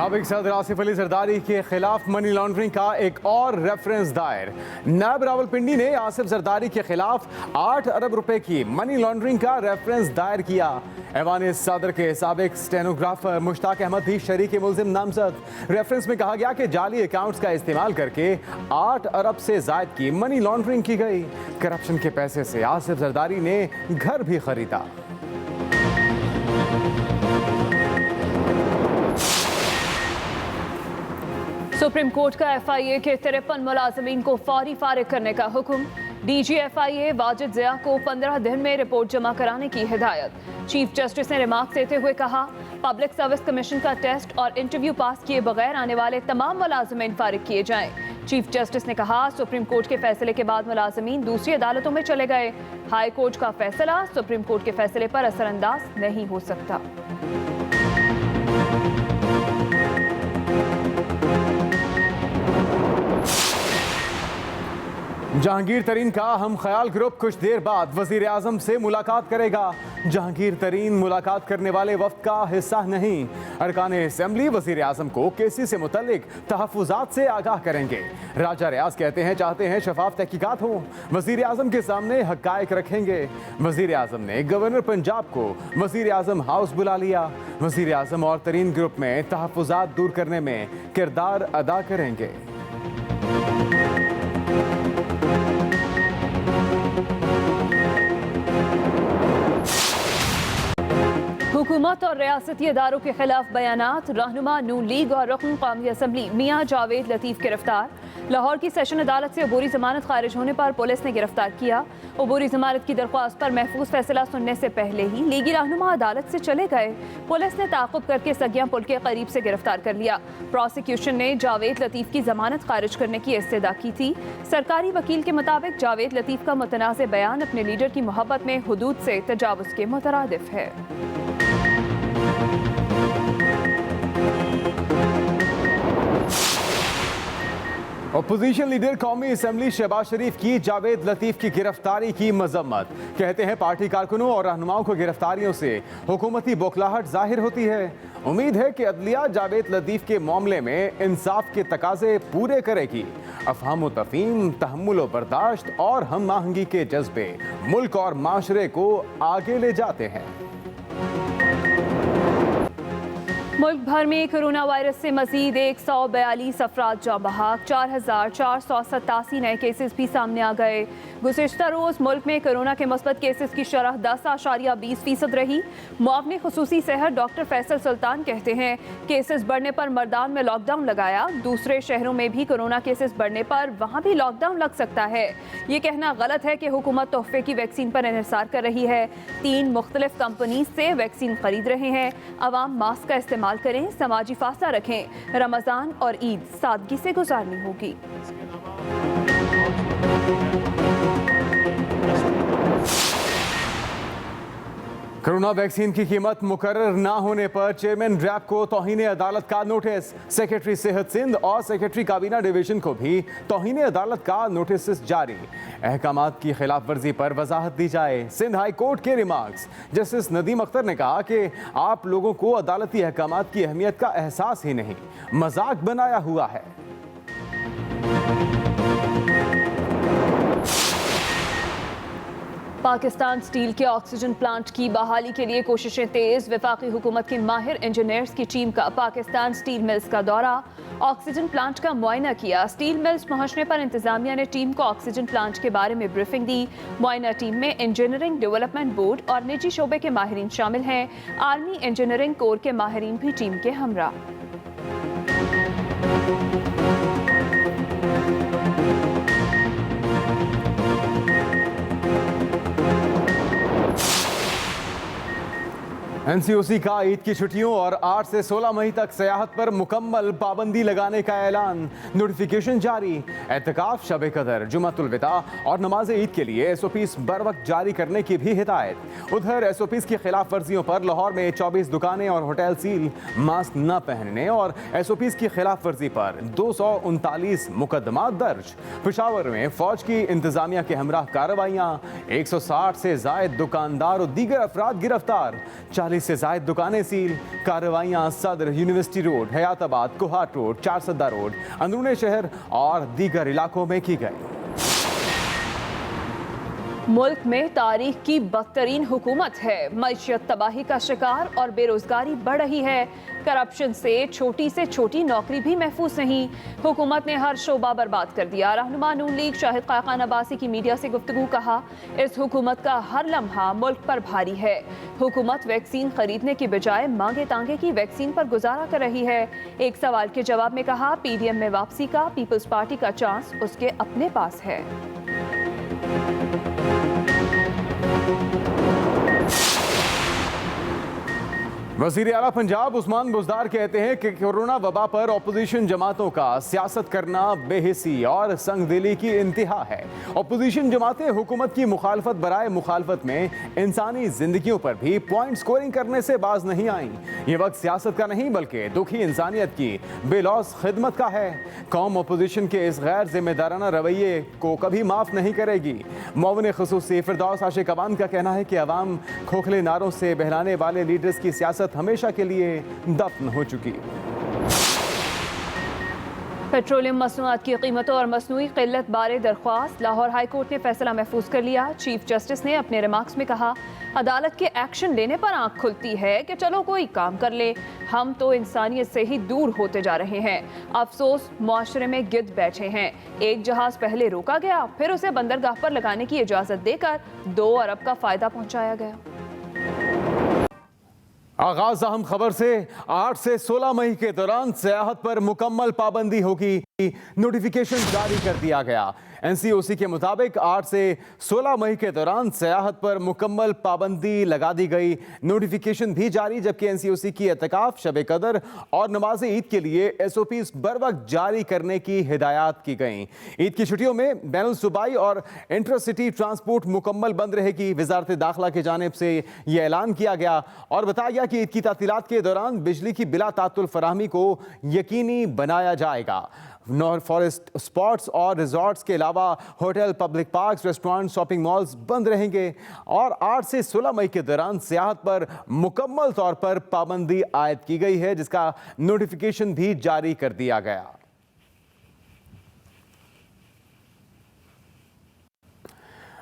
साबिक सदर आसिफ अली जरदारी के खिलाफ मनी लॉन्ड्रिंग का एक और रेफरेंस दायर। नायब रावलपिंडी ने आसिफ जरदारी के खिलाफ 8 अरब रुपए की मनी लॉन्ड्रिंग का रेफरेंस दायर किया। ऐवान सदर के साबिक स्टेनोग्राफर मुश्ताक अहमद भी शरीक मुल्जिम नामजद। रेफरेंस में कहा गया कि जाली अकाउंट्स का इस्तेमाल करके 8 अरब से जायद की मनी लॉन्ड्रिंग की गई। करप्शन के पैसे से आसिफ जरदारी ने घर भी खरीदा। सुप्रीम कोर्ट का FIA के 53 मुलाजमीन को फौरी फारिग करने का हुक्म। DG FIA वाजिद ज़िया को 15 दिन में रिपोर्ट जमा कराने की हिदायत। चीफ जस्टिस ने रिमार्क देते हुए कहा, पब्लिक सर्विस कमीशन का टेस्ट और इंटरव्यू पास किए बगैर आने वाले तमाम मुलाजमीन फारिग किए जाएं। चीफ जस्टिस ने कहा, सुप्रीम कोर्ट के फैसले के बाद मुलाजमीन दूसरी अदालतों में चले गए। हाई कोर्ट का फैसला सुप्रीम कोर्ट के फैसले पर असरअंदाज नहीं हो सकता। जहांगीर तरीन का हम ख्याल ग्रुप कुछ देर बाद वजीर आजम से मुलाकात करेगा। जहांगीर तरीन मुलाकात करने वाले वक्त का हिस्सा नहीं। अरकान असेंबली वजीर आजम को केसी से मुतल्लिक तहफ़्फ़ुज़ात से आगाह करेंगे। राजा रियाज कहते हैं चाहते हैं शफाफ तहकीकात हो, वजीर आजम के सामने हक़ाइक़ रखेंगे। वजीर आजम ने गवर्नर पंजाब को वजीर आजम हाउस बुला लिया। वजीर आजम और तरीन ग्रुप में तहफ़्फ़ुज़ात दूर करने में किरदार अदा करेंगे। हुकूमत और रियासती इदारों के खिलाफ बयानात। रहनुमा नून लीग और रुकन कौमी असम्बली मियां जावेद लतीफ़ गिरफ्तार। लाहौर की सेशन अदालत से अबूरी जमानत खारिज होने पर पुलिस ने गिरफ्तार किया। अबूरी जमानत की दरख्वास्त पर महफूज फैसला सुनने से पहले ही लीगी रहनुमा अदालत से चले गए। पुलिस ने ताक़ुब करके सगिया पुल के करीब से गिरफ्तार कर लिया। प्रोसिक्यूशन ने जावेद लतीफ़ की जमानत खारिज करने की इस्तदा की थी। सरकारी वकील के मुताबिक जावेद लतीफ़ का मुतनाज़ बयान अपने लीडर की मोहब्बत में हुदूद से तजावुज़ के मुतरादिफ है। अपोजिशन लीडर कौमी असम्बली शहबाज शरीफ की जावेद लतीफ़ की गिरफ्तारी की मजम्मत। कहते हैं पार्टी कारकुनों और रहनुमाओं को गिरफ्तारियों से हुकूमती बौखलाहट जाहिर होती है। उम्मीद है कि अदलिया जावेद लतीफ़ के मामले में इंसाफ के तकाजे पूरे करेगी। अफहाम व तफहीम, तहम्मुल व बर्दाश्त और हम आहंगी के जज्बे मुल्क और माशरे को आगे ले जाते हैं। मुल्क भर में कोरोना वायरस से मजीद 142 अफराद जाँ बहक। 4487 नए केसेस भी सामने आ गए। गुज़िश्ता रोज़ मुल्क में कोरोना के मुस्बत केसेस की शरह 10.20% रही। मुआवने खुसूसी सेहत डॉक्टर फैसल सुल्तान कहते हैं, केसेस बढ़ने पर मर्दान में लॉकडाउन लगाया। दूसरे शहरों में भी कोरोना केसेस बढ़ने पर वहाँ भी लॉकडाउन लग सकता है। ये कहना गलत है कि हुकूमत तोहफे की वैक्सीन पर इन्हिसार कर रही है। 3 मुख्तलिफ कंपनी से वैक्सीन खरीद रहे हैं। अवाम मास्क का इस्तेमाल करें, समाजी फासला रखें। रमजान और ईद सादगी से गुजारनी होगी। कोरोना वैक्सीन की कीमत मुकर्रर ना होने पर चेयरमैन रैप को तौहीन अदालत का नोटिस। सेक्रेटरी सेहत सिंध और सेक्रेटरी काबीना डिवीजन को भी तौहीन अदालत का नोटिस जारी। अहकामात की खिलाफ वर्जी पर वजाहत दी जाए। सिंध हाई कोर्ट के रिमार्क्स। जस्टिस नदीम अख्तर ने कहा कि आप लोगों को अदालती अहकामात की अहमियत का एहसास ही नहीं, मजाक बनाया हुआ है। पाकिस्तान स्टील के ऑक्सीजन प्लांट की बहाली के लिए कोशिशें तेज। वफाकी हुकूमत की माहिर इंजीनियर्स की टीम का पाकिस्तान स्टील मिल्स का दौरा। ऑक्सीजन प्लांट का मुआयना किया। स्टील मिल्स पहुंचने पर इंतजामिया ने टीम को ऑक्सीजन प्लांट के बारे में ब्रीफिंग दी। मुआयना टीम में इंजीनियरिंग डेवलपमेंट बोर्ड और निजी शोबे के माहिरीन शामिल हैं। आर्मी इंजीनियरिंग कोर के माहिरीन भी टीम के हमरा। NCOC का ईद की छुट्टियों और 8 से 16 मई तक सयाहत पर मुकम्मल पाबंदी लगाने का ऐलान। नोटिफिकेशन जारी। एतकाफ, शब कदर, जुमातुल विदा और नमाज ईद के लिए SOPs बर वक्त जारी करने की भी हिदायत। उधर SOPs की खिलाफ वर्जियों पर लाहौर में 24 दुकानें और होटल सील। मास्क न पहनने और SOPs की खिलाफ वर्जी पर 239 मुकदमा दर्ज। पेशावर में फौज की इंतजामिया के हमराह कार्रवाइयाँ। 160 से जायद दुकानदार और दीगर अफराद गिरफ्तार। 40 40 से ज्यादा दुकानें सील। कार्रवाइयां सदर, university road, Hayatabad, Kohat road, Charsadda road, अंदरूनी शहर और दीगर इलाकों में की गई। मुल्क में तारीख की बदतरीन हुकूमत है। मईशत तबाही का शिकार और बेरोजगारी बढ़ रही है। करप्शन से छोटी नौकरी भी महफूज नहीं। हुकूमत ने हर शोबा बर्बाद कर दिया। रहनुमा नून लीग शाहिद खाकान अब्बासी की मीडिया से गुफ्तगू कहा, इस हुकूमत का हर लम्हा मुल्क पर भारी है। हुकूमत वैक्सीन खरीदने की बजाय मांगे तांगे की वैक्सीन पर गुजारा कर रही है। एक सवाल के जवाब में कहा, PDM में वापसी का पीपल्स पार्टी का चांस उसके अपने पास है। वज़ीर आला पंजाब उस्मान बुज़दार कहते हैं कि कोरोना वबा पर अपोजिशन जमातों का सियासत करना बेहिसी और संगदिली की इंतहा है। अपोजिशन जमातें हुकूमत की मुखालफत बराए मुखालफत में इंसानी जिंदगियों पर भी पॉइंट स्कोरिंग करने से बाज नहीं आईं। ये वक्त सियासत का नहीं बल्कि दुखी इंसानियत की बेलौस खिदमत का है। कौम अपोजिशन के इस गैर जिम्मेदाराना रवैये को कभी माफ नहीं करेगी। मौवन खुसूसी फिरदौस आशिक अवान का कहना है कि अवाम खोखले नारों से बहलाने वाले लीडर्स की सियासत हमेशा के लिए दफन हो चुकी। पेट्रोलियम मसनूआत की कीमतों और मसनूई किल्लत बारे दरख्वास्त। लाहौर हाई कोर्ट ने फैसला महफूज कर लिया। चीफ जस्टिस ने अपने रिमार्क्स में कहा, अदालत के एक्शन लेने पर आंख खुलती है कि चलो कोई काम कर ले। हम तो इंसानियत से ही दूर होते जा रहे हैं। अफसोस मुआशरे में गिद्ध बैठे हैं। एक जहाज पहले रोका गया, फिर उसे बंदरगाह पर लगाने की इजाजत देकर 2 अरब का फायदा पहुंचाया गया। आगाज अहम खबर से 8 से 16 मई के दौरान सियाहत पर मुकम्मल पाबंदी होगी। नोटिफिकेशन जारी कर दिया गया। NCOC के मुताबिक 8 से 16 मई के दौरान सियाहत पर मुकम्मल पाबंदी लगा दी गई। नोटिफिकेशन भी जारी, जबकि NCOC की एतकाफ, शब कदर और नमाज ईद के लिए SOPs बर वक्त जारी करने की हिदायत की गई। ईद की छुट्टियों में बैनुल सूबाई और इंटरसिटी ट्रांसपोर्ट मुकम्मल बंद रहेगी। वजारत दाखिला की जानिब से यह ऐलान किया गया और बताया गया कि ईद की तातीलात के दौरान बिजली की बिला तातुल फराहमी को यकीनी बनाया जाएगा। नॉर फॉरेस्ट स्पॉट्स और रिजॉर्ट्स के अलावा hotel, public parks, restaurant, shopping malls बंद रहेंगे और 8 से 16 मई के दौरान सियाहत पर मुकम्मल तौर पर पाबंदी आयद की गई है, जिसका नोटिफिकेशन भी जारी कर दिया गया।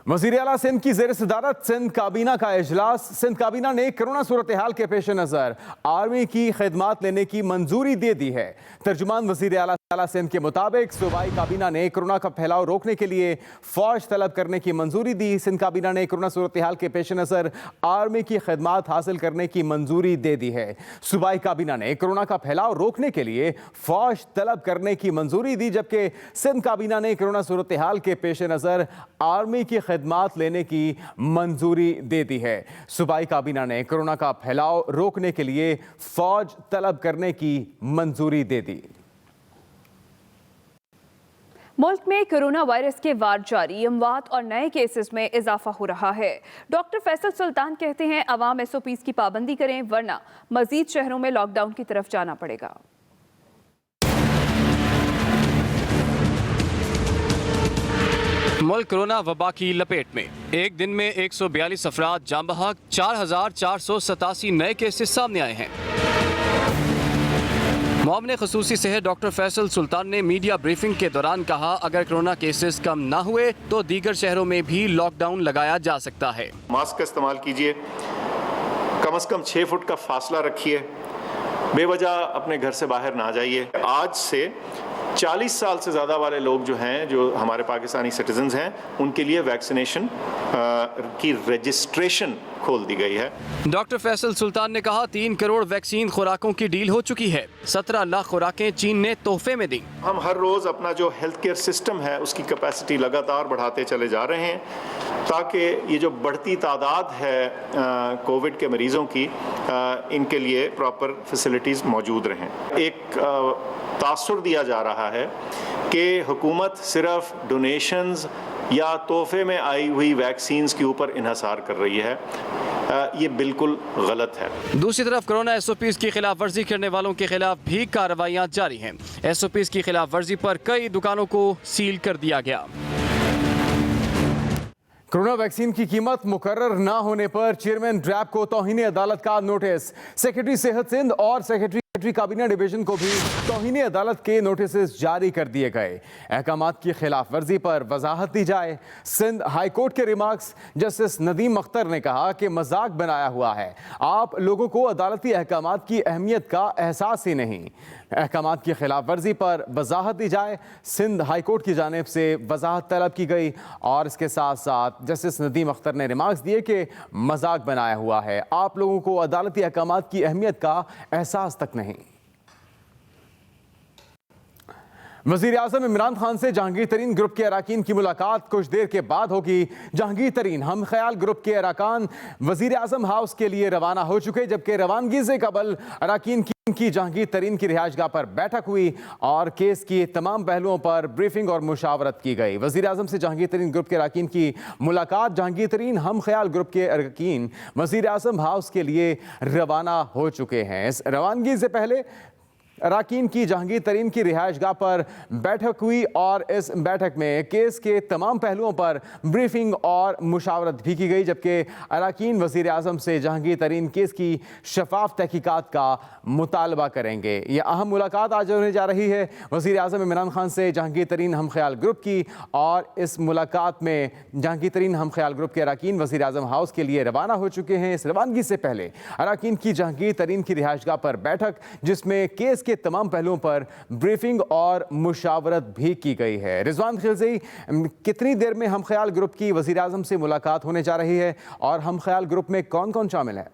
वज़ीर आला सिंध की ज़ेर सदारत सिंध काबीना का इजलास। सिंध काबीना ने कोरोना सूरत हाल के पेश नज़र आर्मी की खिदमात लेने की मंजूरी दे दी है। तर्जुमान वज़ीर आला सिंध के मुताबिक सूबाई काबीना ने कोरोना का फैलाव रोकने के लिए फौज तलब करने की मंजूरी दी। सिंध काबीना ने कोरोना सूरत हाल के पेश नज़र आर्मी की खिदमात हासिल करने की मंजूरी दे दी है। सूबाई काबीना ने कोरोना का फैलाव रोकने के लिए फौज तलब करने की मंजूरी दी, जबकि सिंध काबीना ने कोरोना सूरत हाल के पेश नज़र आर्मी की खिदमात लेने की मंजूरी दे दी है। सूबाई काबीना ने कोरोना का फैलाव रोकने के लिए फौज तलब करने की मंजूरी दे दी। मुल्क में कोरोना वायरस के वार जारी, अमवात और नए केसेस में इजाफा हो रहा है। डॉक्टर फैसल सुल्तान कहते हैं, अवाम SOPs की पाबंदी करें वरना मजीद शहरों में लॉकडाउन की तरफ जाना पड़ेगा। मुल्क कोरोना वबा की लपेट में। एक दिन में 142 अफराद जान बहक, 4487 नए केसेस सामने आए हैं। मौमन खुसूसी सेहत डॉक्टर फैसल सुल्तान ने मीडिया ब्रीफिंग के दौरान कहा, अगर कोरोना केसेस कम ना हुए तो दीगर शहरों में भी लॉकडाउन लगाया जा सकता है। मास्क का इस्तेमाल कीजिए, कम से कम 6 फुट का फासला रखिए, बेवजह अपने घर से बाहर ना जाइए। आज से 40 साल से ज़्यादा वाले लोग जो हैं, जो हमारे पाकिस्तानी सिटीजन्स हैं, उनके लिए वैक्सीनेशन की रजिस्ट्रेशन खोल दी गई है। डॉक्टर फैसल सुल्तान ने कहा, 3 करोड़ वैक्सीन खुराकों की डील हो चुकी है। 17 लाख खुराकें चीन ने तोहफे में दी। हम हर रोज़ अपना जो हेल्थ केयर सिस्टम है उसकी कैपेसिटी लगातार बढ़ाते चले जा रहे हैं, ताकि ये जो बढ़ती तादाद है कोविड के मरीज़ों की, इनके लिए प्रॉपर फैसिलिटीज़ मौजूद रहें। एक तासुर दिया जा रहा है कि हुकूमत सिर्फ डोनेशंस या तोहफे में आई हुई वैक्सीन्स के ऊपर इन्हसार कर रही है। ये बिल्कुल गलत है। दूसरी तरफ कोरोना SOPs की खिलाफ वर्जी करने वालों के खिलाफ भी कार्रवाइयां जारी हैं। SOPs की खिलाफ वर्जी पर कई दुकानों को सील कर दिया गया। कोरोना वैक्सीन की कीमत मुकर्रर न होने पर चेयरमैन ड्रैब को तौहीन अदालत का नोटिस। सेक्रेटरी सेहत सिंध और सेक्रेटरी काबीना डिवीजन को भी तौहीन अदालत के नोटिस जारी कर दिए गए। अहकामात की खिलाफ वर्जी पर वजाहत दी जाए। सिंध हाईकोर्ट के रिमार्क्स। जस्टिस नदीम अख्तर ने कहा कि मजाक बनाया हुआ है, आप लोगों को अदालती अहकामात की अहमियत का एहसास ही नहीं। अहकामात की खिलाफ वर्जी पर वजाहत दी जाए। सिंध हाईकोर्ट की जानिब से वजाहत तलब की गई और इसके साथ साथ जस्टिस नदीम अख्तर ने रिमार्क्स दिए कि मजाक बनाया हुआ है, आप लोगों को अदालती अहकामात की अहमियत का एहसास तक नहीं। वज़ीर आज़म इमरान खान से जहांगीर तरीन ग्रुप के अरकान की मुलाकात कुछ देर के बाद होगी। जहांगीर तरीन हम ख्याल ग्रुप के अरकान वज़ीर आज़म हाउस के लिए रवाना हो चुके, जबकि रवानगी से कबल अरकान की जहांगीर तरीन की रिहाइशगाह पर बैठक हुई और केस की तमाम पहलुओं पर ब्रीफिंग और मुशावरत की गई। वज़ीर आज़म से जहांगीर तरीन ग्रुप के अरकान की मुलाकात। जहांगीर तरीन हम ख्याल ग्रुप के अरकान वज़ीर आज़म हाउस के लिए रवाना हो चुके हैं। इस रवानगी से पहले अरकान की जहांगीर तरीन की रिहाइशगाह पर बैठक हुई और इस बैठक में केस के तमाम पहलुओं पर ब्रीफिंग और मुशावरत भी की गई, जबकि अरकान वज़ीर आज़म से जहांगीर तरीन केस की शफाफ तहकीकात का मुतालबा करेंगे। यह अहम मुलाकात आज होने जा रही है वज़ीर आज़म इमरान खान से जहांगीर तरीन हम ख्याल ग्रुप की, और इस मुलाकात में जहांगीर तरीन हम ख्याल ग्रुप के अरकान वज़ीर आज़म हाउस के लिए रवाना हो चुके हैं। इस रवानगी से पहले अरकान की जहांगीर तरीन की रिहाइशगाह पर बैठक, जिसमें केस के तमाम पहलुओं पर ब्रीफिंग और मुशावरत भी की गई है। रिजवान खिलजी, कितनी देर में हम ख्याल ग्रुप की वज़ीर आज़म से मुलाकात होने जा रही है और हम ख्याल ग्रुप में कौन कौन शामिल है?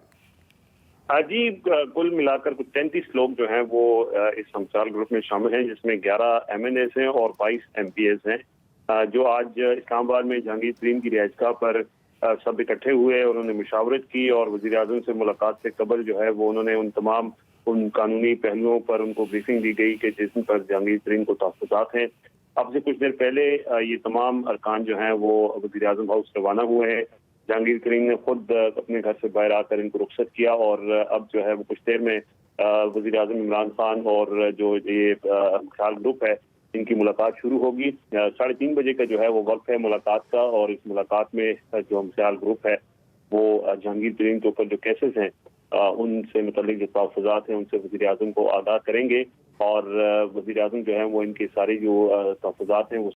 जी, कुल मिलाकर कुछ 33 लोग जो हैं वो इस हम ख्याल ग्रुप में शामिल हैं, जिसमें 11 MNAs हैं और 22 MPAs हैं, जो आज इस्लामाबाद में जहांगीर तरीन की रिहाइशगाह पर सब इकट्ठे हुए और उन्होंने मुशावरत की और वज़ीर आज़म से मुलाकात से कबल जो है वो उन्होंने उन कानूनी पहलुओं पर उनको ब्रीफिंग दी गई कि जिन पर जहांगीर तरीन को तहफ़्फ़ुज़ात हैं। अब से कुछ देर पहले ये तमाम अरकान जो हैं वो वज़ीर आज़म हाउस रवाना हुए हैं। जहांगीर तरीन ने खुद अपने घर से बाहर आकर इनको रुखसत किया और अब जो है वो कुछ देर में वज़ीर आज़म इमरान खान और जो ये ख्याल ग्रुप है इनकी मुलाकात शुरू होगी। 3:30 बजे का जो है वो वक्त है मुलाकात का, और इस मुलाकात में जो हम ख्याल ग्रुप है वो जहांगीर तरीन के ऊपर जो केसेस हैं उनसे मुतल्लिक जो तहफ़्फ़ुज़ात हैं उनसे वज़ीर आज़म को आगाह करेंगे और वज़ीर आज़म जो है वो इनके सारे जो तहफ़्फ़ुज़ात हैं वो